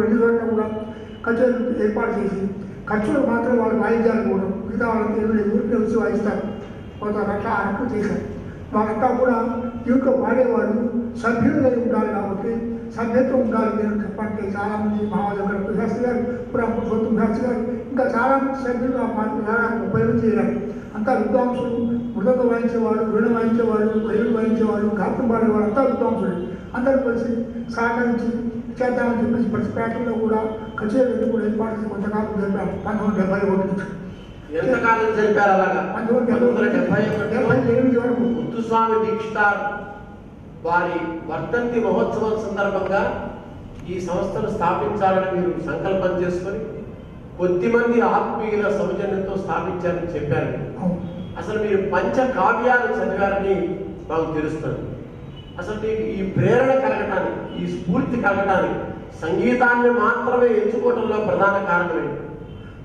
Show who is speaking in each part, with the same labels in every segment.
Speaker 1: 2 చోట్ల కూడా కచేరీలు ఏర్పాటు చేసి ఖర్చులు మాత్రం వాళ్ళు వాయిద్యాలు కూడా మిగతా వాళ్ళకి ఏమి లేదు, ఊరికి వచ్చి వాయిస్తారు పోతారు. అట్లా అరకు చేశారు. వాళ్ళంతా కూడా దీంట్లో పాడేవాళ్ళు సభ్యులుగా ఉండాలి కాబట్టి సభ్యత్వం ఉండాలి నేను చెప్పంటే చాలామంది మహాదేవ శాస్త్రి గారు, పురాణ శాస్త్రి గారు, ఇంకా చాలామంది సభ్యులు ఆ పాటలు చాలా ఉపయోగించేయాలి. అంతా విద్వాంసులు, మృదంగ వాయించేవాళ్ళు, వీణ వాయించేవాళ్ళు, వైరు వాయించేవాళ్ళు, గాత్రం పాడేవాళ్ళు అంతా విద్వాంసులు. అందరూ కలిసి సహకరించి చేద్దామని చెప్పేసి ప్రతి పేటల్లో కూడా కచేరీలు కూడా ఏర్పాటు చేసి కొంతకాలం జరిపారు. 1971 నుంచి.
Speaker 2: ఎంతకాలం జరిపారు అలాగా?
Speaker 1: 1978 వరకు.
Speaker 2: ముత్తుస్వామి దీక్షితార్ వారి వర్ధంతి మహోత్సవం సందర్భంగా ఈ సంస్థను స్థాపించాలని మీరు సంకల్పం చేసుకొని కొద్దిమంది ఆత్మీయుల సౌజన్యంతో స్థాపించారని చెప్పారు. అసలు మీరు పంచ కావ్యాలు చదివారని మాకు తెలుస్తుంది. అసలు మీకు ఈ ప్రేరణ కలగటానికి, ఈ స్ఫూర్తి కలగటానికి సంగీతాన్ని మాత్రమే ఎంచుకోవడంలో ప్రధాన కారణం ఏంటి?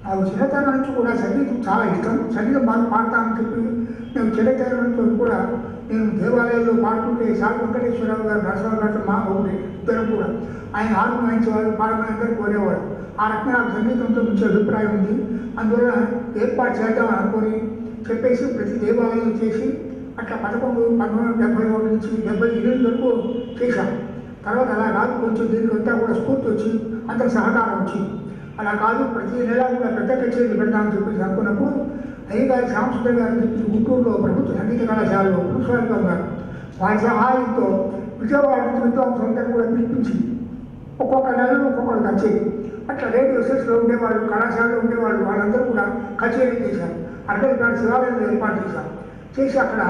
Speaker 1: నాకు చిన్నతనం నుంచి కూడా సంగీతం చాలా ఇష్టం. సంగీతం బాగా పాడతానని చెప్పి నేను చిన్నతనం నుంచి కూడా నేను దేవాలయాల్లో పాడుతుంటే సార్ వెంకటేశ్వరరావు గారు, నరసింహరావు గారు మా ఊరి ఇద్దరు కూడా ఆయన హార్మోన్ వాయించేవాళ్ళు, పాడమని అందరూ కోరేవాడు. ఆ రకంగా నాకు సంగీతంతో మంచి అభిప్రాయం ఉంది. అందువల్ల ఏర్పాటు చేద్దామని అనుకొని చెప్పేసి ప్రతి దేవాలయం చేసి అట్లా 1971 నుంచి 78 వరకు చేశాను. తర్వాత అలా కాదు, కొంచెం దీనికంతా కూడా స్ఫూర్తి వచ్చి అందరి సహకారం వచ్చి అలా కాదు ప్రతి నెల కూడా పెద్ద కచేరీలు పెడతామని చెప్పేసి అనుకున్నప్పుడు అయ్యగారి సాంస్కృతిక గారు చెప్పి గుంటూరులో ప్రభుత్వ సంగీత కళాశాలలో ప్రిన్సిపాల్ గారు వారి సహాయంతో విజయవాడ నుంచి విద్వాంసులందరూ కూడా పిలిపించి ఒక్కొక్క నెలలో ఒక్కొక్కరు కచేరీ అట్లా రేడియో స్టేషన్లో ఉండేవాళ్ళు, కళాశాలలో ఉండేవాళ్ళు, వాళ్ళందరూ కూడా కచేరీ చేశారు. అరవై శివాలయంలో ఏర్పాటు చేశారు. చేసి అక్కడ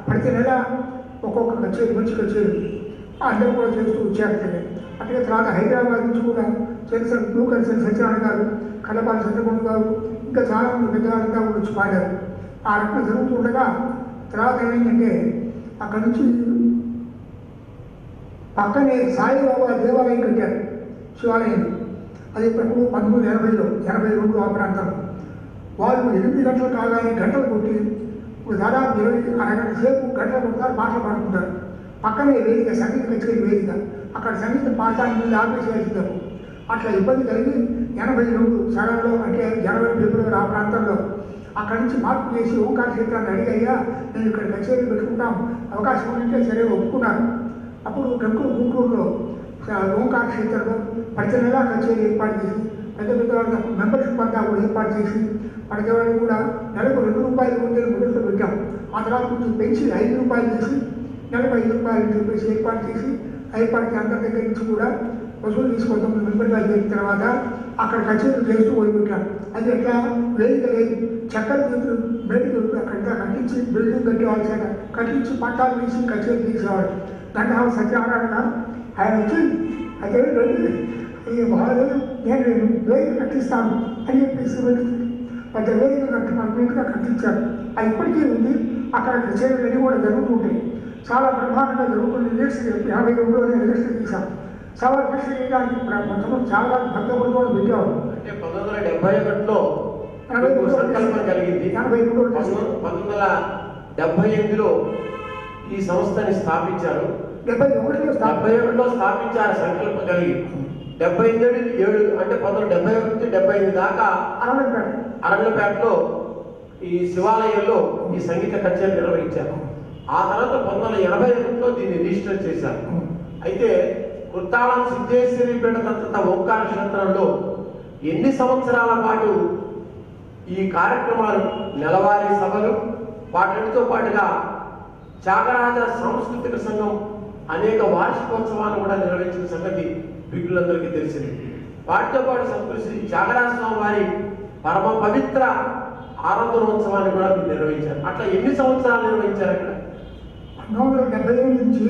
Speaker 1: ప్రతి నెల ఒక్కొక్క కచేరీ, మంచి కచేరీ అందరూ కూడా చేస్తూ వచ్చారు. అట్లా తర్వాత హైదరాబాద్ నుంచి కూడా చేసిన బ్లూ కల్చర్ సత్యనారాయణ గారు, కల్లపాటి చంద్రకొండ గారు, ఇంకా చాలామంది పెద్దవాళ్ళంతా కూడా వచ్చి పాడారు. ఆ రకంగా జరుగుతూ ఉండగా తర్వాత ఏమైందంటే అక్కడ నుంచి పక్కనే సాయిబాబా దేవాలయం కట్టారు, శివాలయం. అది ఇప్పుడు 1980లో 82 ఆ ప్రాంతంలో వాళ్ళు 8 గంటలు కాగానే గంటలు కొట్టి ఇప్పుడు దాదాపు 20 అరగంట సేపు గంటలు కొడతారు, పాటలు పాడుకుంటారు. పక్కనే వేదిక, సంగీత కచేరీ వేదిక, అక్కడ సంగీతం పాడటానికి ముందు ఆపేసేసారు. అట్లా ఇబ్బంది కలిగి 82 సగంలో అంటే జనవరి, ఫిబ్రవరి ఆ ప్రాంతంలో అక్కడి నుంచి మార్పు చేసి ఓంకార క్షేత్రాన్ని అడిగయ్యా నేను ఇక్కడ కచేరీ పెట్టుకుంటాం అవకాశం ఉంటే సరే ఒప్పుకున్నాను. అప్పుడు గుంటూరులో ఓంకార క్షేత్రంలో ప్రతి నెల కచేరీ ఏర్పాటు చేసి పెద్ద పెద్ద వాళ్ళ మెంబర్షిప్ అంతా కూడా ఏర్పాటు చేసి ప్రతి వాళ్ళకి కూడా నెలకు ₹2 ఉండేది మొదట్లో పెట్టాం. ఆ తర్వాత కొంచెం పెంచి ₹5 చేసి నెలకు ₹5 చెప్పేసి ఏర్పాటు చేసి ఏర్పాటుకి అందరి దగ్గర నుంచి కూడా వసూలు తీసుకోవడం మెంబర్గా చేసిన తర్వాత అక్కడ కచేరీలు చేస్తూ పోయిపెట్టాం. అది ఎట్లా వేదిక లేదు, చక్కెర చేతులు బయటకు అక్కడ కట్టించి బిల్డింగ్ కట్టేవాళ్ళు చేత కట్టించి పట్టాలు వేసి కచేరీ చేసేవాడు. గంటహాల సత్యనారాయణ ఆయన వచ్చి అదే మహాదేవ్ నేను వేదిక కట్టిస్తాను అని చెప్పేసి పెద్ద వేదిక కంప్లీట్గా కట్టించారు. అది ఇప్పటికీ ఉంది. అక్కడ కచేరీలు కూడా జరుగుతుంటాయి, చాలా బ్రహ్మాండంగా జరుగుతుంది. ఎలక్షన్ 52లోనే ఎలక్షన్ చేశాం. చాలా ఎలక్షన్ చేయడానికి చాలా భక్తపడుకోవడం పెట్టేవాడు.
Speaker 2: అంటే 1971లో సంకల్పం కలిగింది. 1978లో ఈ సంస్థని స్థాపించారు. 71లో స్థాపించారు సంకల్పం కలిగి. 77 అంటే 1971 నుంచి 75 దాకా అరంగపేటలో ఈ శివాలయంలో ఈ సంగీత కచేరీ నిర్వహించారు. ఆ తర్వాత 1981లో దీన్ని రిజిస్టర్ చేశారు. అయితే కృత్తాళం సిద్ధేశ్వరి పీఠదత్త ఓంకార క్షేత్రంలో ఎన్ని సంవత్సరాల పాటు ఈ కార్యక్రమాలు, నెలవారీ సభలు, వాటితో పాటుగా త్యాగరాజ సాంస్కృతిక సంఘం అనేక వార్షికోత్సవాలు కూడా నిర్వహించిన సంగతి మిత్రులందరికీ తెలిసింది. వాటితో పాటు సంస్కృతి త్యాగరాజ స్వామి వారి పరమ పవిత్ర ఆరాధనోత్సవాన్ని కూడా నిర్వహించారు. అట్లా ఎన్ని సంవత్సరాలు నిర్వహించారు అక్కడ?
Speaker 1: 1978 నుంచి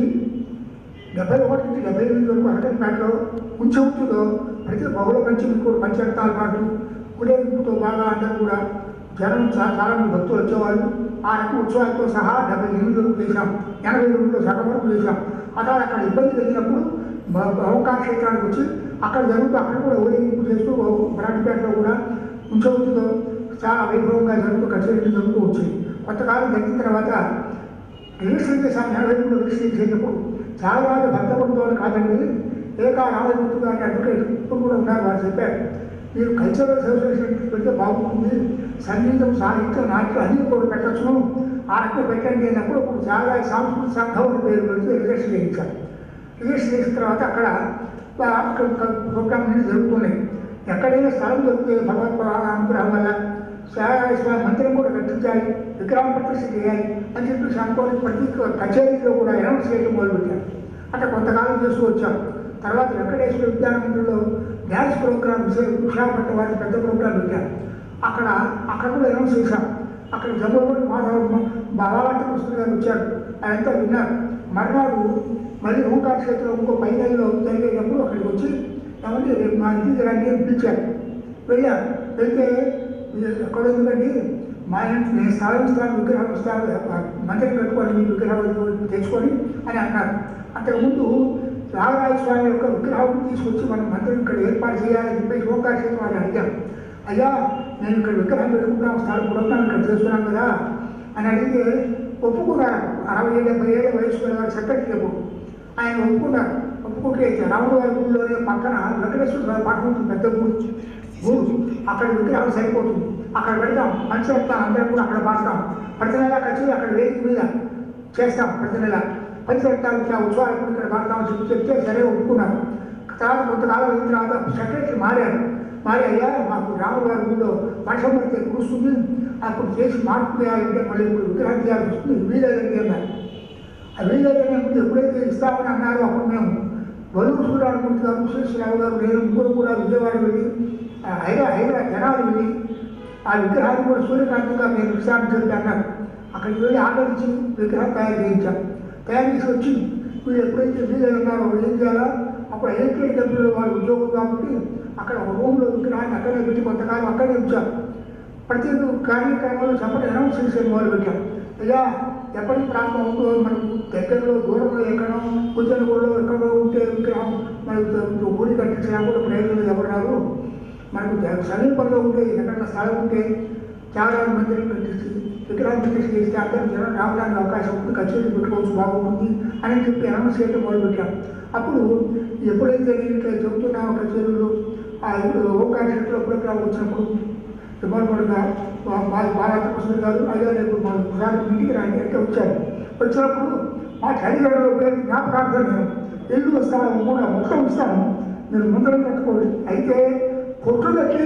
Speaker 1: 71 నుంచి 78 వరకు అరగంపేటలో ఉంచులో ప్రతి బహుళ పంచాయతాల పాటు ఉదయంతో బాగా అందరూ కూడా జనం చాలా మంది భక్తులు వచ్చేవాళ్ళు. ఆ రకం ఉత్సవాలతో సహా 78 వరకు చేశాం, 82లో సగం వరకు చేశాం. ఆ తర్వాత అక్కడ ఇబ్బంది కలిగినప్పుడు ఓంకార క్షేత్రానికి వచ్చి అక్కడ జరుగుతూ అక్కడ కూడా ఊరేగింపు చేస్తూ బ్రాండ్పేటలో కూడా ఉంచవచ్చుతో చాలా వైభవంగా జరుగుతూ కచేరీలు జరుగుతూ వచ్చింది. కొంతకాలం జరిగిన తర్వాత రిజిస్టర్ చేశాను. 82లో రిజిస్టర్ చేసేటప్పుడు చాలా భక్తపడుతో కాదండి, ఏకా రామమూర్తి గారి అడ్వకేట్ ఇప్పుడు కూడా ఉన్నారు. వారు చెప్పారు, మీరు కల్చరల్ అసోసియేషన్ పెడితే బాగుంటుంది, సంగీతం సాహిత్యం నాట్యం అన్నీ కూడా పెట్టచ్చును, ఆ రకంగా పెట్టండి అన్నప్పుడు ఇప్పుడు చాలా సాంస్కృతిక సంఘం అని పేరు పెడితే రిజిస్టర్ చేయించారు. రిజిస్టర్ చేసిన తర్వాత అక్కడ ప్రోగ్రామ్ అనేది జరుగుతున్నాయి. ఎక్కడైనా స్థలం దొరికితే భగవత్ అనుగ్రహం వల్ల స్వామి మందిరం కూడా కట్టించాలి, విగ్రహం ప్రతిష్ఠ చేయాలి అని చెప్పి అనుకోని ప్రతి కచేరీలో కూడా అనౌన్స్ చేయడం మొదలుపెట్టారు. అట్లా కొంతకాలం చేస్తూ వచ్చాం. తర్వాత వెంకటేశ్వర విద్యామందిరంలో డ్యాన్స్ ప్రోగ్రామ్ విశాఖపట్నం వారి పెద్ద ప్రోగ్రాం పెట్టారు. అక్కడ కూడా అనౌన్స్ చేశాం. అక్కడ జమ్మూరు మాధవ బాలాంటి కృష్ణ గారు వచ్చారు, అదంతా విన్నారు. మర్నాడు మళ్ళీ ఓంకార క్షేత్రం ఇంకో 5 నెలల్లో జరిగేటప్పుడు అక్కడికి వచ్చి ఏమంటే రేపు మా ఇంటికి రండి అని పిలిచారు. వెళ్ళారు. వెళ్తే ఎక్కడ ఎందుకండి మా ఇంటి నేను స్థలం విగ్రహం ఇస్తాను, మందిరం కట్టుకొని మీ విగ్రహం తెచ్చుకొని అని అన్నారు. అంతకుముందు రాఘరాజ స్వామి యొక్క విగ్రహం తీసుకొచ్చి మనం మందిరం ఇక్కడ ఏర్పాటు చేయాలని చెప్పేసి ఓంకార క్షేత్రం అని అడిగాం. అయ్యా నేను ఇక్కడ విగ్రహం పెట్టుకుంటాం, స్థలం పురోగమనం ఇక్కడ చేస్తున్నాం కదా అని అడిగితే ఒప్పుకున్నారు. 60-70 ఏళ్ళ వయసు గారు సెక్రటరీ ఆయన ఒప్పుకున్నారు. ఒప్పుకుంటే రాముడు వారి గుడిలోనే పక్కన వెంకటేశ్వర స్వామి పక్కన ఉంటుంది, పెద్ద గుడి అక్కడ విగ్రహం సరిపోతుంది, అక్కడ పెడతాం, మంచి వస్తాం, అందరం కూడా అక్కడ పాడతాం, ప్రతి నెల కచ్చి అక్కడ వేదిక మీద చేస్తాం, ప్రతి నెల పంచవట్టాలు ఉత్సవాలు ఇక్కడ పాడతామని చెప్తే సరే ఒప్పుకున్నారు. తర్వాత కొంతకాలం అయిన తర్వాత సెక్రటరీ మారారు. అయ్యా మాకు రాముడు వారి గుడిలో వర్షం పడితే కురుస్తుంది, అప్పుడు చేసి మార్పు చేయాలంటే మళ్ళీ ఇప్పుడు విగ్రహం చేయాల్సి వస్తుంది, వీలేదండి అన్నారు. ఆ వీలేదని ముందు ఎప్పుడైతే ఇస్తామని అన్నారో అప్పుడు మేము వలువు సూర్యనారాయణమూర్తి గారు, శ్రీశ్వరరావు గారు, నేను ముగ్గురు కూడా విజయవాడ వెళ్ళి హైదరాబాద్ జనాలు వెళ్ళి ఆ విగ్రహాన్ని కూడా సూర్యకాంతి గారు నేను విషయాన్ని చెప్పి అన్నారు. అక్కడికి వెళ్ళి ఆర్డర్ ఇచ్చి విగ్రహం తయారు చేయించాం. తయారు చేసి వచ్చి వీళ్ళు ఎప్పుడైతే వీళ్ళు ఉన్నారో ఏం చేయాలా, అప్పుడు ఎలక్ట్రిక్ కంపెనీలో వాళ్ళు ఉద్యోగం కాబట్టి అక్కడ ఒక రూమ్లో విగ్రహాన్ని అక్కడే పెట్టి కొంతకాలం అక్కడే ఉంచాం. ప్రతి కార్యక్రమంలో చెప్పడం అనౌన్స్ చేసే మొదలుపెట్టాం. అయ్యా ఎప్పటి ప్రాంతం ఉందో మనకు దగ్గరలో దూరంలో ఎక్కడో కుజనగూడలో ఎక్కడో ఉంటే విగ్రహం మనకు గుడి కట్టించినా కూడా ప్రయోజనం ఎవరు, మనకు సమీపంలో ఉంటే ఎక్కడన్నా స్థలం ఉంటే చాలా మందిని కట్టించి విగ్రహం ప్రతిష్ఠ చేస్తే అందరూ జనం రావడానికి అవకాశం ఉంది, కచేరీ పెట్టుకోవచ్చు, బాగుంటుంది అని చెప్పి అనౌన్స్ చేయడం మొదలుపెట్టాం. అప్పుడు ఎప్పుడైతే నేను ఇట్లా చెబుతున్నామో కచేరీలు ఆ ఓంకార క్షేత్రంలో ప్రోగ్రాం వచ్చినప్పుడు విమానపడంగా బాలకృష్ణ గారు అయ్యా రేపు మా ఒకసారి ఇంటికి రాండి అంటే వచ్చారు. వచ్చినప్పుడు మా తల్లిదండ్రుల పేరు జ్ఞాపకార్థం నేను ఇల్లు ఇస్తాను కూడా మొత్తం ఇస్తాను, మీరు ముందర కట్టుకోండి. అయితే కొట్టులకి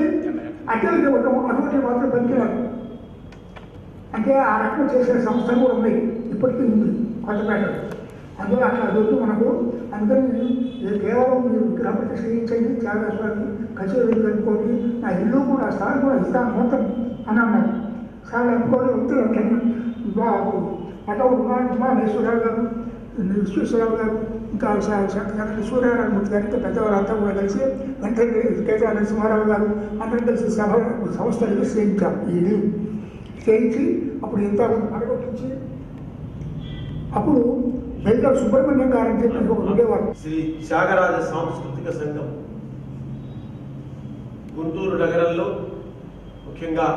Speaker 1: అడ్డలకి అటువంటి మాత్రం పనికిరాదు అంటే ఆ రకం చేసే సంస్థలు కూడా ఉన్నాయి, ఇప్పటికీ ఉంది కొత్తపేట. అందులో అట్లా దొరికి మనకు అందరినీ కేవలం మీరు విగ్రహ ప్రతిష్ఠ చేయించండి, త్యాగేశ్వరాన్ని కచేరీలు కనుక్కోండి, నా ఇల్లు కూడా స్థలం కూడా ఇస్తాను మొత్తం అని అన్నారు. చాలా అనుకోని వ్యక్తులు అటు ఉమామేశ్వరరావు గారు, విశ్వేశ్వరరావు గారు, ఇంకా సూర్యనారాయణమూర్తి గారు, ఇంకా పెద్దవాళ్ళంతా కూడా కలిసి వెంటనే కేతా నరసింహారావు గారు అందరం కలిసి సంస్థ రిజిస్టర్ చేయించాం. ఇది చేయించి అప్పుడు ఎంత అడగొచ్చి అప్పుడు వెంకట సుబ్రహ్మణ్యం గారు అని చెప్పి ఒక ఉండేవారు.
Speaker 2: శ్రీ త్యాగరాజ సాంస్కృతిక సంఘం గుంటూరు నగరంలో ముఖ్యంగా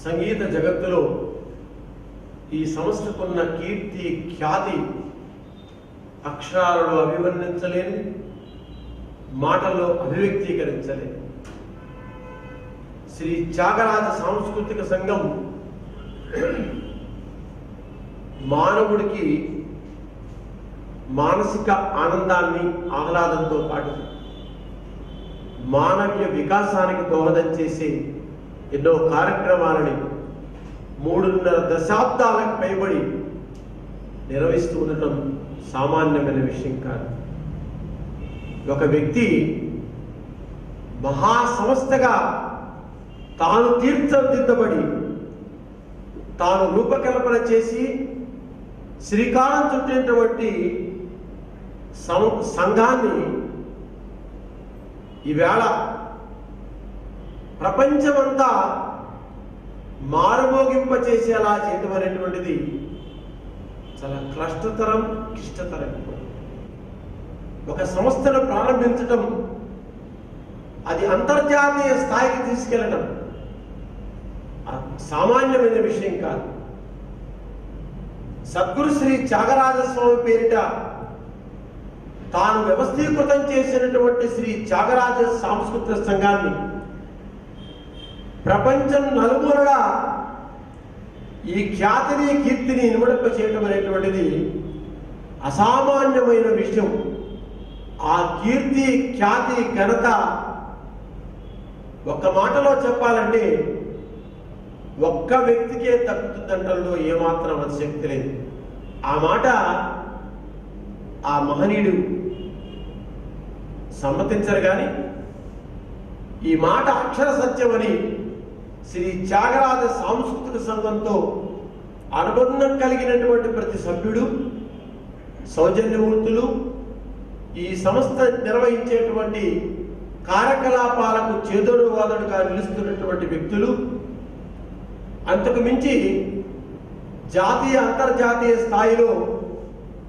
Speaker 2: సంగీత జగత్తులో ఈ సంస్థకున్న కీర్తి ఖ్యాతి అక్షరాలలో అభివర్ణించలేని, మాటల్లో అభివ్యక్తీకరించలేని. శ్రీ త్యాగరాజ సాంస్కృతిక సంఘం మానవుడికి మానసిక ఆనందాన్ని, ఆహ్లాదంతో పాటు మానవీయ వికాసానికి దోహదం చేసే ఎన్నో కార్యక్రమాలని 3.5 దశాబ్దాలకు పైబడి నిర్వహిస్తూ ఉండటం సామాన్యమైన విషయం కాదు. ఒక వ్యక్తి మహాసంస్థగా తాను తీర్చిదిద్దబడి తాను రూపకల్పన చేసి శ్రీకారం చుట్టినటువంటి సంఘాన్ని ఈవేళ ప్రపంచమంతా మారుమోగింపచేసేలా చేయటం అనేటువంటిది చాలా క్లిష్టతరం. ఒక సంస్థను ప్రారంభించటం, అది అంతర్జాతీయ స్థాయికి తీసుకెళ్ళడం సామాన్యమైన విషయం కాదు. సద్గురు శ్రీ త్యాగరాజస్వామి పేరిట తాను వ్యవస్థీకృతం చేసినటువంటి శ్రీ త్యాగరాజ సాంస్కృతిక సంఘాన్ని ప్రపంచం నలుమూలలా ఈ ఖ్యాతిని కీర్తిని ఇనుమడింప చేయడం అనేటువంటిది అసామాన్యమైన విషయం. ఆ కీర్తి ఖ్యాతి ఘనత ఒక్క మాటలో చెప్పాలంటే ఒక్క వ్యక్తికే దక్కుతుందంటల్లో ఏమాత్రం అతిశక్తి లేదు. ఆ మాట ఆ మహనీయుడు సమ్మతించరు కానీ ఈ మాట అక్షర సత్యమని శ్రీ త్యాగరాజ సాంస్కృతిక సంఘంతో అనుబంధం కలిగినటువంటి ప్రతి సభ్యుడు, సౌజన్యమూర్తులు, ఈ సంస్థ నిర్వహించేటువంటి కార్యకలాపాలకు చేదోడువాదడుగా నిలుస్తున్నటువంటి వ్యక్తులు, అంతకు మించి జాతీయ అంతర్జాతీయ స్థాయిలో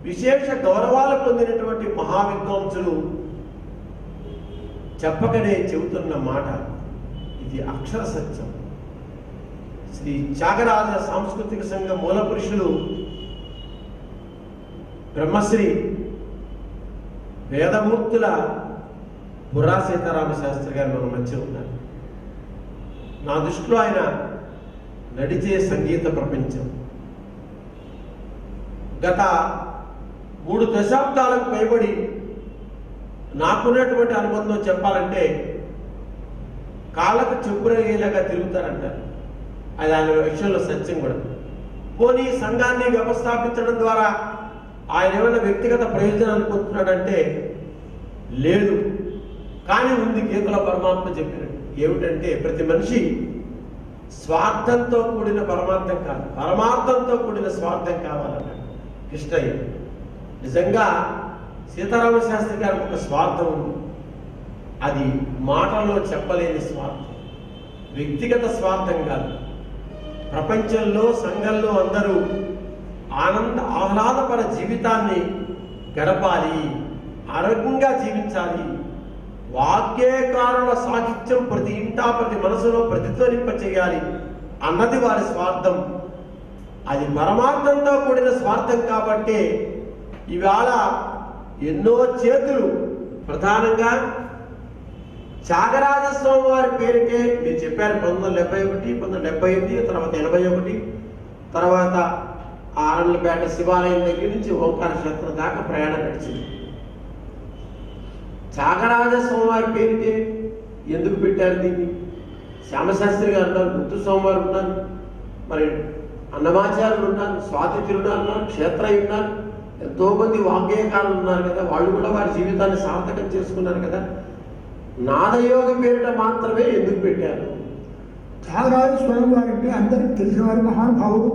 Speaker 2: విశేష గౌరవాలు పొందినటువంటి మహావిద్వాంసులు చెప్పకనే చెబుతున్న మాట ఇది అక్షర సత్యం. శ్రీ త్యాగరాజ సాంస్కృతిక సంఘ మూల పురుషులు బ్రహ్మశ్రీ వేదమూర్తుల బుర్రా సీతారామ శాస్త్రి గారు మన మధ్య ఉన్నారు. నా దృష్టిలో ఆయన నడిచే సంగీత ప్రపంచం. గత 3 దశాబ్దాలకు పైబడి నాకున్నటువంటి అనుబంధం చెప్పాలంటే కాళ్ళకు చెప్పురయ్యేలాగా తిరుగుతారంటారు. అది ఆయన విషయంలో సత్యం కూడా. పోనీ సంఘాన్ని వ్యవస్థాపించడం ద్వారా ఆయన ఏమైనా వ్యక్తిగత ప్రయోజనాలు పొందుతున్నాడంటే లేదు. కానీ ఉంది గీతలో పరమాత్మ చెప్పినట్టు ఏమిటంటే ప్రతి మనిషి స్వార్థంతో కూడిన పరమార్థం కాదు, పరమార్థంతో కూడిన స్వార్థం కావాలన్నాడు కృష్ణయ్య. నిజంగా సీతారామ శాస్త్రి గారికి ఒక స్వార్థం ఉంది. అది మాటల్లో చెప్పలేని స్వార్థం, వ్యక్తిగత స్వార్థం కాదు. ప్రపంచంలో సంఘంలో అందరూ ఆహ్లాదపర జీవితాన్ని గడపాలి, ఆరోగ్యంగా జీవించాలి. వాగ్గేయకారుల సాహిత్యం ప్రతి ఇంటా ప్రతి మనసులో ప్రతిధ్వనింప చేయాలి అన్నది వారి స్వార్థం. అది పరమార్థంతో కూడిన స్వార్థం కాబట్టి ఇవాళ ఎన్నో చేతులు ప్రధానంగా త్యాగరాజ స్వామి వారి పేరుకే మీరు చెప్పారు 1971, 1978, తర్వాత 81, తర్వాత ఆరణ్యపేట శివాలయం దగ్గర నుంచి ఓంకార క్షేత్రం దాకా ప్రయాణం నడిచింది. త్యాగరాజ స్వామి వారి పేరుకే ఎందుకు పెట్టారు దీన్ని? శ్యామశాస్త్రి గారు ఉన్నారు, ముత్తు స్వామివారు ఉన్నారు, మరి అన్నమాచార్యులు ఉన్నారు, స్వాతి తిరునాళ్ళు ఉన్నారు, క్షేత్రయ్య ఉన్నారు, ఎంతో మంది వాగ్గేయకారులు ఉన్నారు కదా. వాళ్ళు కూడా వారి జీవితాన్ని సార్థకం చేసుకున్నారు కదా. నాదయోగ పేరిట మాత్రమే ఎందుకు పెట్టారు?
Speaker 1: త్యాగరాజ స్వామి వారు అంటే అందరికి తెలిసిన వారు, మహానుభావుడు,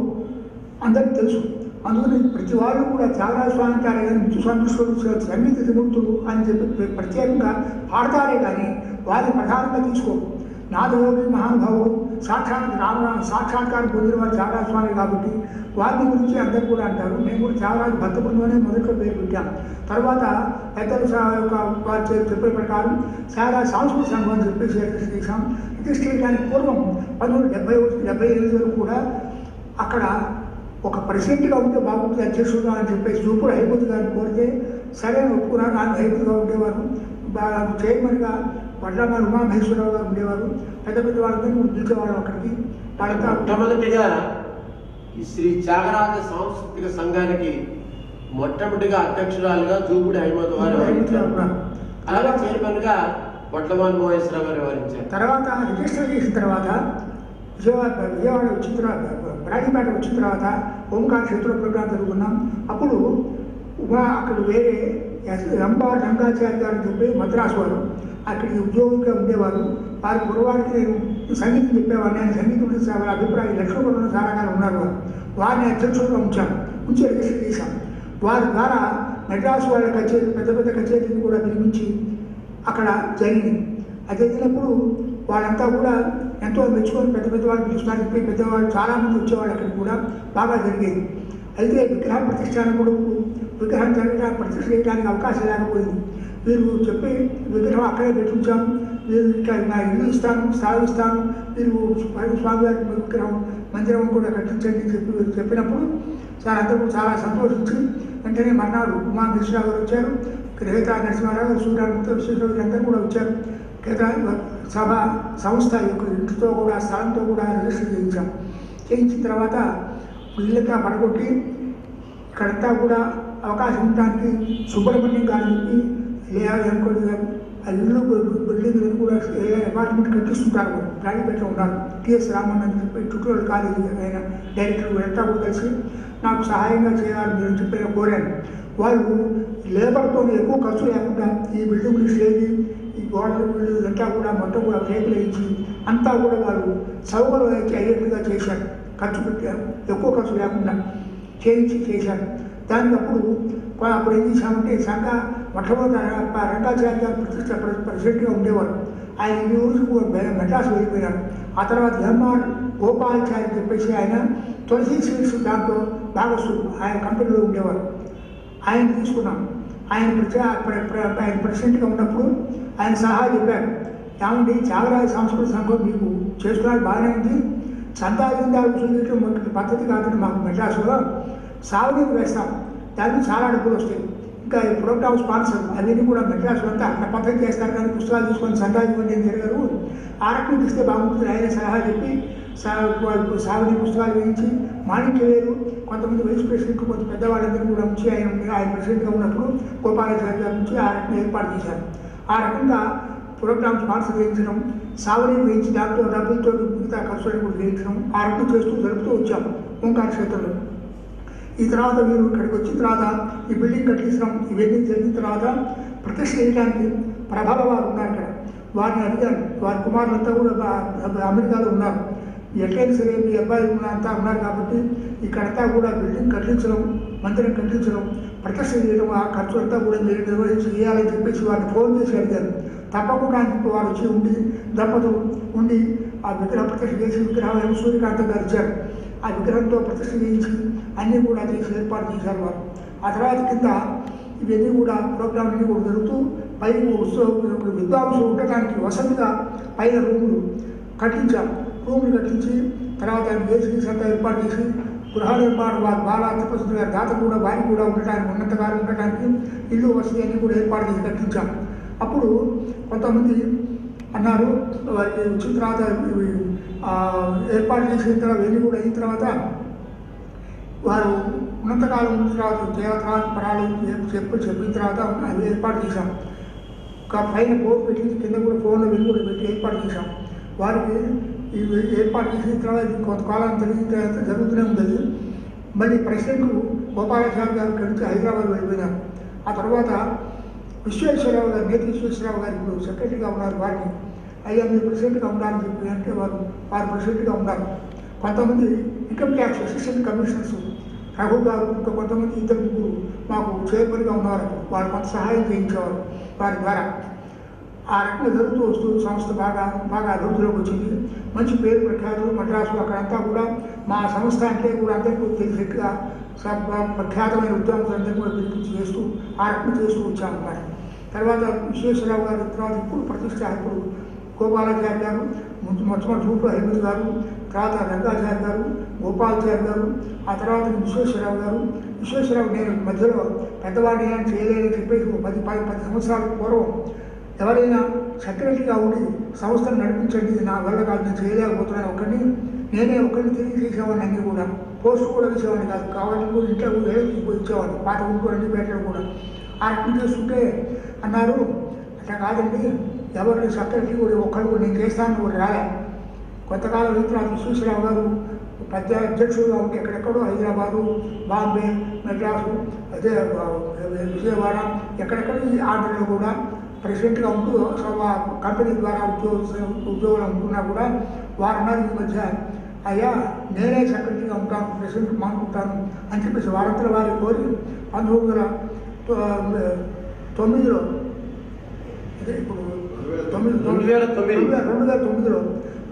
Speaker 1: అందరికి తెలుసు. అందుకని ప్రతి వారు కూడా త్యాగరాజ స్వామి గారు సంగీత విముక్తులు అని చెప్పి ప్రత్యేకంగా పాడతారే కానీ వారిని ప్రధానంగా తీసుకోరు. నాదయోగి మహానుభావుడు, సాక్షాత్కారం పొందిన వారు త్యాగరాజ స్వామి కాబట్టి వారిని గురించి అందరూ కూడా అంటారు. మేము కూడా త్యాగరాజు భక్త బృందమనే మొదట్లో పేరు పెట్టాం. తర్వాత పెద్దల వారు చెప్పే ప్రకారం త్యాగరాజ సాంస్కృతిక సంఘం అని చెప్పేసి చేశాం. రిజిస్టర్ చేయడానికి పూర్వం 1978 వరకు కూడా అక్కడ ఒక ప్రెసిడెంట్గా ఉంటే బాగుంటుంది, అధ్యక్షుడుగా అని చెప్పేసి జూపూడి హైకోర్టు గారిని కోరితే సరే ఒప్పుకున్నారు. ఆయన హైకోర్టుగా ఉండేవారు. చైర్మన్గా వడ్లమారి ఉమామహేశ్వరరావు గారు ఉండేవారు. పెద్ద పెద్ద వాళ్ళని పిలిచేవారు అక్కడికి. వాళ్ళంతా
Speaker 2: మొట్టమొదటిగా ఈ శ్రీ త్యాగరాజ సాంస్కృతిక సంఘానికి మొట్టమొదటిగా అధ్యక్షురాలుగా జూపూడి హైమద్ వారు వ్యవహరించారు. అలాగే చైర్మన్గా వడ్లమారి ఉమామహేశ్వరరావు గారు వ్యవహరించారు.
Speaker 1: తర్వాత రిజిస్టర్ చేసిన తర్వాత విజయవాడ వచ్చిన తర్వాత రాజపేట వచ్చిన తర్వాత ఓంకార క్షేత్ర ప్రోగ్రాం జరుగుతున్నాం. అప్పుడు అక్కడ వేరే రంపారు రంగాచార్య గారు అని చెప్పి మద్రాసు వారు అక్కడికి ఉద్యోగిగా ఉండేవారు. వారి కురవారికి నేను సంగీతం చెప్పేవాడిని. ఆయన సంగీతం వాళ్ళ అభిప్రాయం లక్ష్మీపూర్ణ సారాగా ఉన్నారు. వారిని అధ్యక్షులుగా ఉంచి రిజిస్టర్ చేశాం. వారి ద్వారా మద్రాసు వాళ్ళ కచేరీ, పెద్ద పెద్ద కచేరీని కూడా నిర్మించి అక్కడ జరిగింది. అది జరిగినప్పుడు వాళ్ళంతా కూడా ఎంతో మెచ్చుకొని పెద్ద పెద్ద వాళ్ళు పిలుస్తున్నారు చెప్పి పెద్దవాళ్ళు చాలామంది వచ్చేవాళ్ళు అక్కడికి కూడా బాగా జరిగేది. అయితే విగ్రహ ప్రతిష్టానం కూడా విగ్రహం జరగడానికి ప్రతిష్ట చేయడానికి అవకాశం లేకపోయింది. మీరు చెప్పి విగ్రహం అక్కడే పెట్టించాము, మీరు ఇక్కడ నా ఇల్లు ఇస్తాను, స్థలం ఇస్తాను, మీరు స్వామివారి విగ్రహం మందిరం కూడా కట్టించండి చెప్పినప్పుడు అందరూ చాలా సంతోషించి వెంటనే మర్నాడు ఉమామహేశ్వరరావు గారు వచ్చారు. గ్రహీత నరసింహారావు, సూర్యానంత విశ్వేశ్వరరావు అందరూ కూడా వచ్చారు. సభ సంస్థ యొక్క ఇంటితో కూడా స్థలంతో కూడా రిజిస్టర్ చేయించిన తర్వాత ఇల్లంతా పడగొట్టి ఇక్కడంతా కూడా అవకాశం ఉండడానికి సుబ్రహ్మణ్యం గారు చెప్పి అనుకోండి ఆ ఇల్లు బిల్డింగ్ కూడా అపార్ట్మెంట్ కట్టిస్తుంటారు. రాజపేటలో ఉన్నారు. టిఎస్ రామన్ అని చెప్పి ట్యూటోరియల్ కాలేజీ ఆయన డైరెక్టర్ వీళ్ళంతా కూడా కలిసి నాకు సహాయంగా చేయాలని నేను చెప్పిన కోరాను. వాళ్ళు లేబర్తో ఎక్కువ ఖర్చు లేకుండా ఈ బిల్డింగ్లు స్టేజీ ఈ గోడలు బిల్డింగ్ అంతా కూడా మొత్తం కూడా రేపులు వేయించి అంతా కూడా వాళ్ళు సౌకర్యం అయ్యేట్టుగా చేశారు. ఖర్చు పెట్టారు, ఎక్కువ ఖర్చు లేకుండా చేశారు. దానికి అప్పుడు ఏం చేశామంటే సంఘ మొట్టమొదటి రంగాచార్య గారు ప్రతిష్ట ప్రెసిడెంట్గా ఉండేవారు. ఆయన ఈ రోజు మెడ్రాస్ వెళ్ళిపోయినారు. ఆ తర్వాత ఎంఆర్ గోపాలాచారి చెప్పేసి ఆయన తులసి స్వీట్స్ దాంట్లో భాగస్వామి ఆయన కంపెనీలో ఉండేవారు. ఆయన తీసుకున్నాం. ఆయన ప్రెసిడెంట్గా ఉన్నప్పుడు ఆయన సలహా చెప్పారు, ఏమండి త్యాగరాజ సాంస్కృతిక సంఘం మీకు చేస్తున్నారు బాగానే ఉంది, సంతాదిందాలు చూపించడం పద్ధతి కాదని మాకు మెడ్రాసులో సాగునీరు వేస్తాం, దానికి చాలా డబ్బులు వస్తాయి, ఇంకా ఈ ప్రోగ్రామ్ స్పాన్సర్ అవన్నీ కూడా మెడ్రాసులో అంతా అక్కడ పద్ధతి చేస్తారు కానీ పుస్తకాలు తీసుకొని సంతాదించండి అని జరిగారు. ఆ రకం ఇస్తే బాగుంటుంది ఆయన సలహా చెప్పి సాగునీరు పుస్తకాలు వేయించి మాణిక్య వేరు కొంతమంది వైస్ ప్రెసిడెంట్ కొంత పెద్దవాళ్ళందరూ కూడా ఉంచి ఆయన ప్రెసిడెంట్గా ఉన్నప్పుడు గోపాలాచార్య గారి నుంచి ఆ రకంగా ఏర్పాటు చేశారు. ఆ రకంగా ప్రోగ్రామ్ స్పాన్సర్ చేయించడం, సాగునీరు వేయించి దాంట్లో డబ్బులతో మిగతా ఖర్చులను కూడా వేయించడం ఆ రకం చేస్తూ జరుపుతూ వచ్చాము ఓంకార క్షేత్రంలో. ఈ తర్వాత వీరు ఇక్కడికి వచ్చిన తర్వాత ఈ బిల్డింగ్ కట్టించడం ఇవన్నీ జరిగిన తర్వాత ప్రతిష్ట చేయడానికి ప్రభావ వారు ఉన్నారు ఇక్కడ. వారిని అడిగారు. వారి కుమారులంతా కూడా అమెరికాలో ఉన్నారు. ఎట్లయినా సరే మీ అబ్బాయి అంతా ఉన్నారు కాబట్టి ఇక్కడంతా కూడా బిల్డింగ్ కట్టించడం, మందిరం కట్టించడం, ప్రతిష్ట చేయడం ఆ ఖర్చు అంతా కూడా మీరు నిర్వహించి చేయాలని చెప్పేసి వారిని ఫోన్ చేసి అడిగారు. తప్పకుండా వారు వచ్చి దంపతులు ఉండి ఆ విగ్రహ ప్రతిష్ట చేసి విగ్రహం సూర్యకాంతం గారు ఇచ్చారు. ఆ విగ్రహంతో ప్రతిష్ట చేయించి అన్నీ కూడా చేసి ఏర్పాటు చేశారు వారు. ఆ తర్వాత కింద ఇవన్నీ కూడా ప్రోగ్రాంలన్నీ కూడా జరుగుతూ పైన విద్వాంసులు ఉండటానికి వసతిగా పైన రూములు కట్టించి తర్వాత బేసిక్స్ అంతా ఏర్పాటు చేసి గృహ నిర్మాణం వారు బాలా తపస్సు గారి దాత కూడా వారికి కూడా ఉండటానికి ఉన్నతగారు ఉండటానికి ఇల్లు వసతి అన్నీ కూడా ఏర్పాటు చేసి కట్టించాం. అప్పుడు కొంతమంది అన్నారు వారికి వచ్చిన తర్వాత ఏర్పాటు చేసిన తర్వాత వెళ్ళి కూడా అయిన తర్వాత వారు ఉన్నతకాలం ఉన్న తర్వాత దేవతరాలు పరాలు చెప్పిన తర్వాత అవి ఏర్పాటు చేశాం. పైన బోర్డు పెట్టి కింద కూడా ఫోన్లో వెళ్ళి కూడా పెట్టి ఏర్పాటు చేశాం. వారికి ఇవి ఏర్పాటు చేసిన తర్వాత కొంతకాలం జరిగిన తర్వాత జరుగుతూనే ఉంటుంది. మళ్ళీ ప్రెసిడెంట్ గోపాలాచారి గారు ఇక్కడి నుంచి హైదరాబాద్ వెళ్ళిపోయినారు. ఆ తర్వాత విశ్వేశ్వరరావు గారు, నేతి విశ్వేశ్వరరావు గారు ఇప్పుడు సెక్రటరీగా ఉన్నారు. వారిని అయ్యా మీరు ప్రెసిడెంట్గా ఉండాలని చెప్పి అంటే వారు ప్రెసిడెంట్గా ఉన్నారు. కొంతమంది income tax assistant commissioners Raghu గారు ఇంకా కొంతమంది ఇద్దరు ముగ్గురు మాకు చైర్మన్గా ఉన్నారు. వారు కొంత సహాయం చేయించేవారు వారి ద్వారా. ఆ రకంగా జరుగుతూ వస్తూ సంస్థ బాగా అభివృద్ధిలోకి వచ్చింది. మంచి పేరు ప్రఖ్యాతులు మద్రాసులో అక్కడంతా కూడా మా సంస్థ అంటే కూడా అందరికీ తెలిసేట్టుగా ప్రఖ్యాతమైన ఉద్యోగులందరూ కూడా పిలిపించి చేస్తూ ఆ రకంగా చేస్తూ వచ్చామన్నమాట. తర్వాత విశ్వేశ్వరరావు గారు తర్వాత ఇప్పుడు ప్రతిష్ట ఇప్పుడు గోపాలాచార్య గారు, మొట్టమొదటి రూపు అహిమద్ గారు, తర్వాత రంగాచార్య గారు, గోపాలాచార్య గారు, ఆ తర్వాత విశ్వేశ్వరరావు గారు. విశ్వేశ్వరరావు నేను మధ్యలో పెద్దవాడిని ఏమైనా చేయలేదని చెప్పేసి 10 సంవత్సరాల పూర్వం ఎవరైనా సెక్రటరీగా ఉండి సంస్థను నడిపించండి, నా వల్ల కాదు, నేను చేయలేకపోతున్నాను నేనే ఒక్కరిని తిరిగి చేసేవాడిని. అన్నీ కూడా పోస్టు కూడా వేసేవాడిని కాదు, కావాలని కూడా ఇంట్లో ఇచ్చేవాడిని, పాత ఊరు అన్ని పెట్టడం కూడా. ఆ రకం చేస్తుంటే అన్నారు అట్లా కాదండి, ఎవరిని సెక్రటరీ కూడా ఒక్కరు కూడా నేను చేస్తాను కూడా రాలే. కొంతకాలం తర్వాత విశ్వేశ్వరరావు గారు పెద్ద అధ్యక్షుడుగా ఉంటే ఎక్కడెక్కడో హైదరాబాదు, బాంబే, మెడ్రాసు, అదే విజయవాడ ఎక్కడెక్కడ ఈ ఆర్డర్లో కూడా ప్రెసిడెంట్గా ఉంటూ కంపెనీ ద్వారా ఉద్యోగులు ఉంటున్నా కూడా వారు అన్నారు ఈ మధ్య అయ్యా నేనే సెక్రటరీగా ఉంటాను, ప్రెసిడెంట్ మానుకుంటాను అని చెప్పేసి వారంతా వారి కోరి 1909లో అదే ఇప్పుడు 2009లో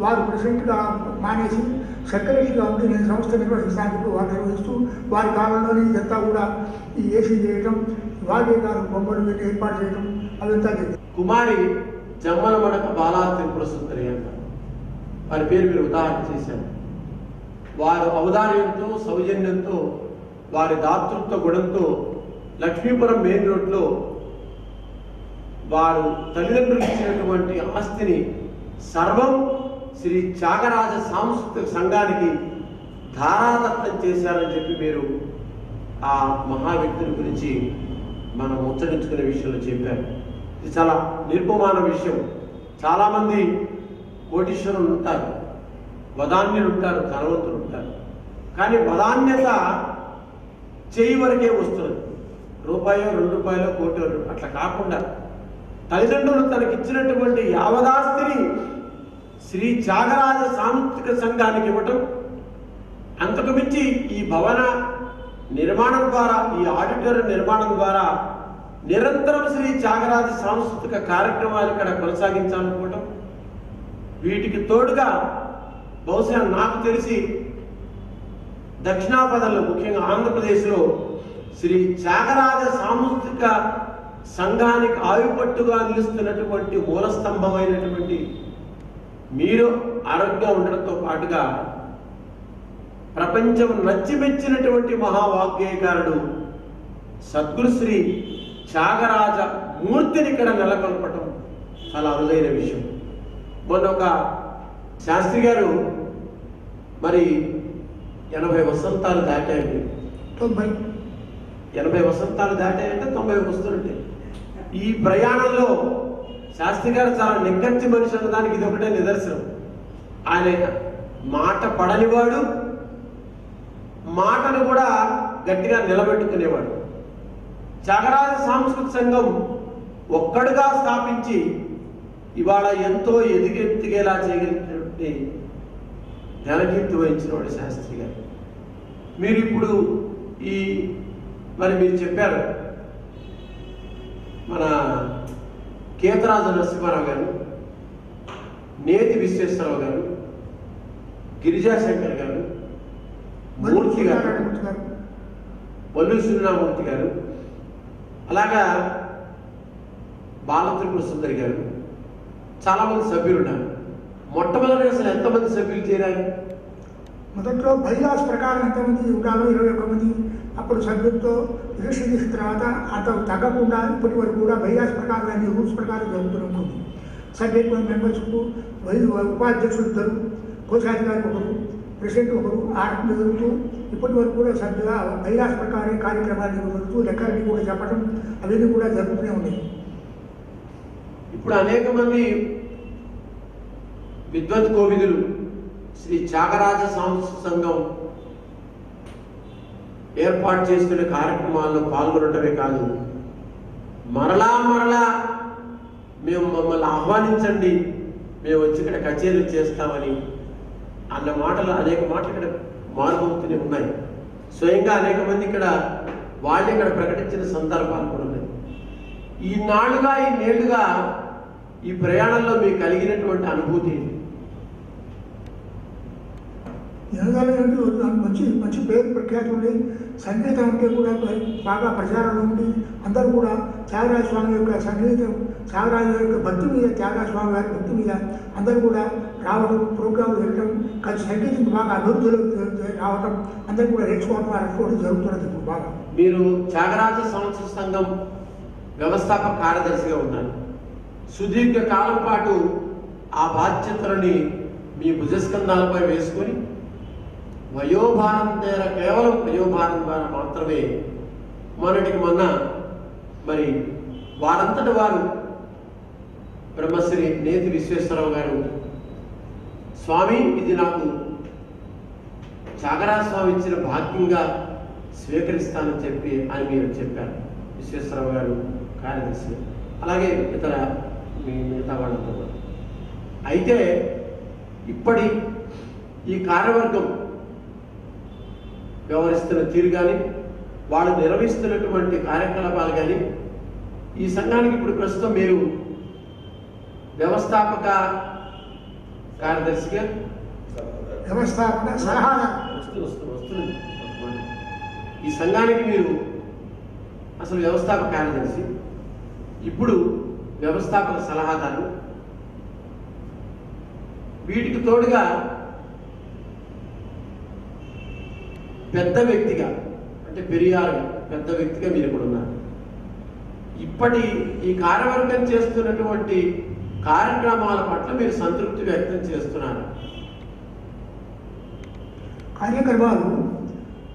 Speaker 1: వారు ప్రెసిడెంట్గా మానేసి సెక్రటరీగా ఉండి నేను సంస్థ నిర్వహిస్తాను చెప్పి వారు నిర్వహిస్తూ వారి కాలంలోనే ఇదంతా కూడా ఈ ఏసీ చేయడం, వాగే గారు బొమ్మలు పెట్టి ఏర్పాటు చేయడం అదంతా జరిగింది.
Speaker 2: కుమారి జమ్మల మడక బాలా త్రిపుర సుందరి అంటారు. వారి పేరు మీరు ఉదాహరణ చేశారు. వారు ఔదార్యంతో, సౌజన్యంతో, వారి దాతృత్వ గుణంతో లక్ష్మీపురం మెయిన్ రోడ్లో వారు తల్లిదండ్రులు ఇచ్చినటువంటి ఆస్తిని సర్వం శ్రీ త్యాగరాజ సాంస్కృతిక సంఘానికి ధారాదత్తం చేశారని చెప్పి మీరు ఆ మహా వ్యక్తుల గురించి మనం ముచ్చరించుకునే విషయంలో చెప్పారు. ఇది చాలా నిర్పమాన విషయం. చాలామంది కోటీశ్వరులు ఉంటారు, వదాన్యులు ఉంటారు, ధనవంతులు ఉంటారు. కానీ వదాన్యత చేయి వరకే వస్తుంది. రూపాయో 2 రూపాయలో కోటి అట్లా కాకుండా తల్లిదండ్రులు తనకిచ్చినటువంటి యావదాస్తిని శ్రీ త్యాగరాజ సాంస్కృతిక సంఘానికి ఇవ్వటం, అంతకు మించి ఈ భవన నిర్మాణం ద్వారా, ఈ ఆడిటోరియం నిర్మాణం ద్వారా నిరంతరం శ్రీ త్యాగరాజ సాంస్కృతిక కార్యక్రమాలు ఇక్కడ కొనసాగించాలనుకోవటం, వీటికి తోడుగా బహుశా నాకు తెలిసి దక్షిణాపథంలో ముఖ్యంగా ఆంధ్రప్రదేశ్లో శ్రీ త్యాగరాజ సాంస్కృతిక సంఘానికి ఆయుపట్టుగా నిలుస్తున్నటువంటి మూలస్తంభమైనటువంటి మీరు ఆరోగ్యంగా ఉండడంతో పాటుగా ప్రపంచం నచ్చిమెచ్చినటువంటి మహావాగ్గేయకారుడు సద్గురు శ్రీ త్యాగరాజ మూర్తిని ఇక్కడ నెలకొల్పటం చాలా అరుదైన విషయం. మొన్న ఒక శాస్త్రి గారు మరి 80 వసంతాలు దాటాయండి. 80 వసంతాలు దాటాయంటే 90 వస్తుంటే ఈ ప్రయాణంలో శాస్త్రి గారు చాలా నిక్కచ్చి మనిషి అన్నదానికి ఇది ఒకటే నిదర్శనం. ఆయన మాట పడనివాడు, మాటను కూడా గట్టిగా నిలబెట్టుకునేవాడు. త్యాగరాజ సాంస్కృతిక సంఘం ఒక్కడుగా స్థాపించి ఇవాళ ఎంతో ఎదిగెత్తిగేలా చేయగలిగినటువంటి ఘనకీర్తి వహించిన వాడు శాస్త్రి గారు. మీరు ఇప్పుడు మరి మీరు చెప్పారు మన కేతరాజు నరసింహారావు గారు, నేతి విశ్వేశ్వరరావు గారు, గిరిజాశంకర్ గారు, మూర్తి గారు, వల్లు సూర్యనామూర్తి గారు, అలాగా బాలత్రిపుర సుందరి గారు, చాలామంది సభ్యులు ఉన్నారు. మొట్టమొదటి అసలు ఎంతమంది సభ్యులు చేరారు?
Speaker 1: మొదట్లో బైలాస్ ప్రకారం ఎంతమంది ఉండాలో 21 మంది. అప్పుడు సభ్యులతో రిజిస్టర్ చేసిన తర్వాత అంత తగ్గకుండా ఇప్పటి వరకు కూడా బైలాస్ ప్రకారం అన్ని రూల్స్ ప్రకారం జరుగుతూనే ఉంటుంది. సభ్యులు మెంబర్స్కు ఉపాధ్యక్షులు 2, కోశాధికారి 1, ప్రెసిడెంట్ 1 ఆర్డర్లు జరుగుతూ ఇప్పటి వరకు కూడా సభ్యుల బైలాస్ ప్రకారం కార్యక్రమాలు జరుగుతూ లెక్కలన్నీ కూడా చెప్పడం అవన్నీ కూడా జరుగుతూనే ఉన్నాయి.
Speaker 2: ఇప్పుడు అనేక మంది విద్వత్ కోవిదులు శ్రీ త్యాగరాజ సాంస్కృతిక సంఘం ఏర్పాటు చేస్తున్న కార్యక్రమాల్లో పాల్గొనటమే కాదు, మరలా మేము మమ్మల్ని ఆహ్వానించండి, మేము వచ్చి ఇక్కడ కచేరీలు చేస్తామని అన్న మాటలు అనేక మాటలు ఇక్కడ మారుమవుతూనే ఉన్నాయి. స్వయంగా అనేక మంది వాళ్ళు ఇక్కడ ప్రకటించిన సందర్భాలు కూడా ఉన్నాయి. ఈ నేళ్లుగా ఈ ప్రయాణంలో మీకు కలిగినటువంటి అనుభూతి
Speaker 1: మంచి మంచి పేరు ప్రఖ్యాతి ఉంది. సంగీతం అంటే కూడా బాగా ప్రచారంలో ఉంది. అందరూ కూడా త్యాగరాజ స్వామి యొక్క సంగీతం, త్యాగరాజ యొక్క భక్తి మీద, త్యాగరాజ స్వామి గారి భక్తి మీద అందరూ కూడా రావడం, ప్రోగ్రాంలు వెళ్ళడం, కలిసి సంగీతం బాగా అభివృద్ధిలో రావడం, అందరూ కూడా నేర్చుకోవడం అనుకోవడం జరుగుతున్నది. ఇప్పుడు బాగా
Speaker 2: మీరు త్యాగరాజ సాంస్కృతిక సంఘం వ్యవస్థాపక కార్యదర్శిగా ఉన్నారు. సుదీర్ఘ కాలం పాటు ఆ బాధ్యతలని మీ భుజస్కంధాలపై వేసుకొని వయోభారం ద్వారా, కేవలం వయోభారం ద్వారా మాత్రమే మొన్న మరి వారంతటి వారు బ్రహ్మశ్రీ నేతి విశ్వేశ్వరరావు గారు, స్వామి ఇది నాకు త్యాగరాజ స్వామి ఇచ్చిన భాగ్యంగా స్వీకరిస్తానని చెప్పి అని మీరు చెప్పారు. విశ్వేశ్వరరావు గారు కార్యదర్శి, అలాగే ఇతర మిగతా వాళ్ళతో. అయితే ఇప్పటి ఈ కార్యవర్గం వ్యవహరిస్తున్న తీరు కానీ, వాళ్ళు నిర్వహిస్తున్నటువంటి కార్యకలాపాలు కానీ, ఈ సంఘానికి ఇప్పుడు ప్రస్తుతం మీరు వ్యవస్థాపక కార్యదర్శిగా,
Speaker 1: వ్యవస్థాపక సలహాదారు
Speaker 2: వస్తుంది. ఈ సంఘానికి మీరు అసలు వ్యవస్థాపక కార్యదర్శి, ఇప్పుడు వ్యవస్థాపక సలహాదారు. వీటికి తోడుగా పెద్ద వ్యక్తిగా, అంటే పెరియారుగా పెద్ద వ్యక్తిగా మీరు కూడా ఉన్నారు. ఇప్పటి ఈ కార్యవర్గం చేస్తున్నటువంటి కార్యక్రమాల పట్ల మీరు సంతృప్తి వ్యక్తం చేస్తున్నారు?
Speaker 1: కార్యక్రమాలు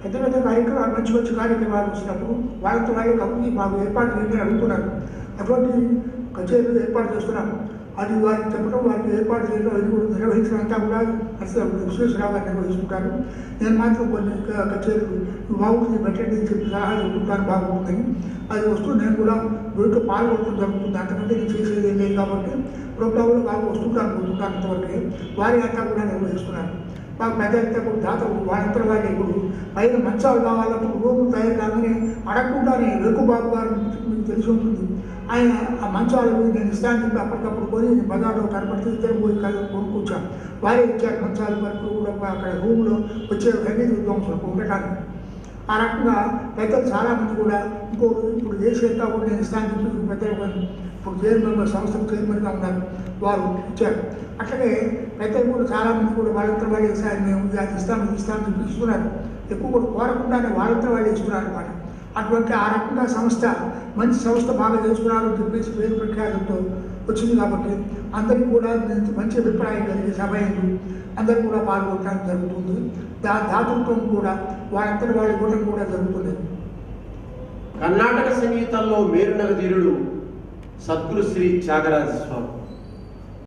Speaker 1: పెద్ద పెద్ద కార్యక్రమాలు, మంచి మంచి కార్యక్రమాలు వచ్చినప్పుడు వాళ్ళతో వాళ్ళ కంపెనీ మాకు ఏర్పాటు చేయాలని అడుగుతున్నారు. అటువంటి కచేరీలు ఏర్పాటు చేస్తున్నాం. అది వారికి చెప్పడం, వారికి ఏర్పాటు చేయడం, అది కూడా నిర్వహించడం అంతా కూడా విశ్వేశ్వరరావు గారు నిర్వహిస్తుంటారు. నేను మాత్రం కొన్ని కచేరీలు బాగుంటుంది పెట్టండి అని చెప్పి సలహా చెప్తుంటాను, బాగుంటుందని. అది వస్తూ నేను కూడా వీటితో పాల్గొనడం జరుగుతుంది. అంతకంటే నేను చేసేది ఏం లేదు కాబట్టి ప్రోగ్రాంలో బాగా వస్తుంటాను, పోతుంటాను. అంతవరకే వారి అంతా కూడా నిర్వహిస్తున్నాను. మాకు పెద్ద కూడా దాతలు వాళ్ళంతా వాళ్ళు ఇప్పుడు పైన మంచాలు కావాలన్నప్పుడు రూములు తయారు కాగానే అడగకుండానే వెక్కుబాబు గారు మీకు తెలిసి ఉంటుంది. ఆయన ఆ మంచాలు నేను ఇస్తాను చెప్పి అప్పటికప్పుడు కొని బజార్లో కనపడితే ఇద్దరు పోయి కొనుక్కొచ్చాను. వారే ఇచ్చారు మంచాలు వరకు కూడా అక్కడ రూమ్లో వచ్చే హెవీ విద్వాంసులకు ఉండటానికి. ఆ రకంగా పెద్దలు చాలామంది కూడా ఇంకో ఇప్పుడు చేసేంతా కూడా నేను ఇస్తాను చెప్పి పెద్దలు ఇప్పుడు చైర్మన్ సంస్థకు చైర్మన్గా ఉన్నారు, వారు ఇచ్చారు. అట్లాగే పెద్దలు కూడా చాలామంది కూడా వాళ్ళంతా వాళ్ళు వేసారు, మేము అది ఇస్తామని చెప్పి ఇస్తున్నారు. ఎక్కువ కూడా కోరకుండానే వాళ్ళంతా వాళ్ళు ఇస్తున్నారు అన్నమాట. అటువంటి ఆ రకంగా సంస్థ మంచి సంస్థ బాగా చేస్తున్నారు అని చెప్పేసి పేరు ప్రఖ్యాతంతో వచ్చింది కాబట్టి అందరికీ కూడా మంచి అభిప్రాయం కలిగే సభ అయింది. అందరూ కూడా పాల్గొనడానికి జరుగుతుంది. దాతృత్వం కూడా వాళ్ళంతా వాళ్ళు ఇవ్వడం కూడా జరుగుతుంది.
Speaker 2: కర్ణాటక సంగీతంలో మేరునగ ధీరుడు సద్గురు శ్రీ త్యాగరాజ స్వామి.